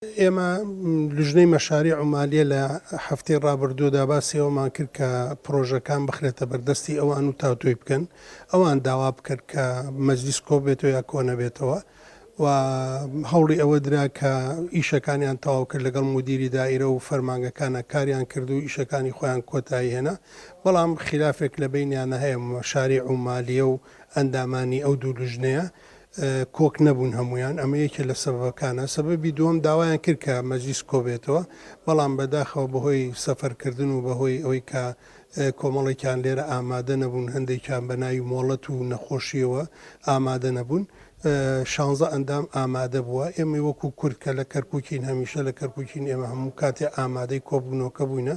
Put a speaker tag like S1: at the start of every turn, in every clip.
S1: ئێمە لژنەی مەشاریع و مالیە لە هەفتەی ڕابردوودا باسی ئەومان کرد کە پرۆژەکان بخرێتە بەردەستی ئەوان و تاتۆی بکەن ئەوان داوا بکرد کە مەجلیس کۆ بێتەوە یا کۆ نەبێتەوە و هەوڵی ئەوە درا کە ئیشەکانیان تەواو کرد لەگەڵ مدیری دائیرە و فەرمانگەکانە کاریان کرد و ئیشەکانی خۆیان کۆتایی هێنا بەڵام خلافێک لە بینیانە هەیە مەشاریع و مالیە و ئەندامانی ئەو دوو لژنەیە کۆک نەبوون هەمویان ئەمە یەکێ لە سەبەکانە سەبەبی دووەم داوایان کرد کە مەجلیس کۆبێتەوە بەڵام بەداخەوە بەهۆی سەفەرکردن و بەهۆی ئەوەی کە کۆمەڵێکیان لێرە ئامادە نەبوون هەندێکیان بە ناوی مۆڵەت و نەخۆشیەوە ئامادە نەبوون 16 ئەندام ئامادە بووە ئێمە وەکو کورد کە لە کەرکووکین هەمیشە لە کەرکووکین ئێمە هەموو کاتێ ئامادەی کۆبوونەوەکە بووینە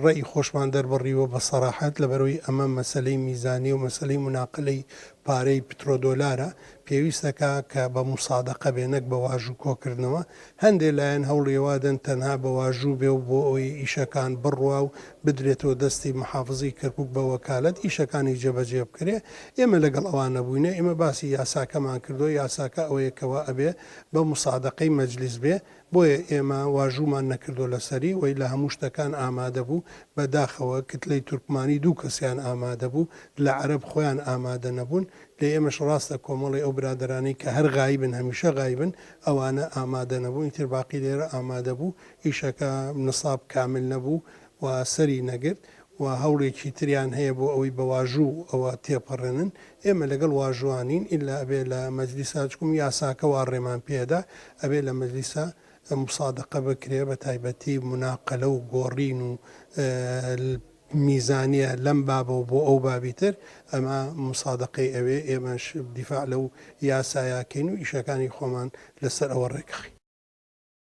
S1: ڕێی خۆشمان دەربڕیوە بە سەراحەت لەبەرەوەی ئەمە مەسلەی میزانی و مەسلەی مناقلەی پارەی پترۆدۆلارە پێویستەکە کە بە موسادەقە بێنەک بە واژوو کۆکردنەوە هەندێک لایەن هەوڵێوادن تەنها بە واژوو بێ و بۆ ئەوی ئیشەکان بڕوا و بدرێتەوە دەستی محافزی کەرکک بە وەکالەت ئیشەکانی جێبەجێ بکرێ ئێمە لەگەڵ ئەوان نەبووینە ئێمە باسی یاساکەمان کردو یاساکە ئەوەیەکەوە ئەبێ بە موسادەقەی مەجلیس بێ بۆیە ئێمە واژوومان نەکردو لەسەری وی لە هەموو شتەکان ئامادە بوو بەداخەوە کتلەی تورکمانی دوو کەسیان ئامادە بوو لە عەرب خۆیان ئامادە نەبوون لە ئێمەش ڕاستە کۆمەڵی ئەو برادرانی کە هەر غایبن هەمیشە غایبن ئەوانە ئامادە نەبوو ئیتر باقی لێرە ئامادە بوو ئیشەکە نساب کامل نەبوو و سەری نەگرت و هەوڵێکی تریان هەیە بۆ ئەوەی بە واژوو ئەوە تێپەڕێنن ئێمە لەگەڵ واژوانین ئللا ئەبێ لە مەجلیسا چکم یاساکە وا ڕێمان پێدا ئەبێ لە مەجلیسا موسادەقە بکرێ بە تایبەتی مناقەلە و گۆڕین و میزانیە لەم بابە و بۆ ئەو بابیتر ئەمە موسادەقەی ئەوێ ئێمەش دیفاع لەو یاسایاکەین و ئیشەکانی خۆمان لەسەر ئەوە ڕێکخی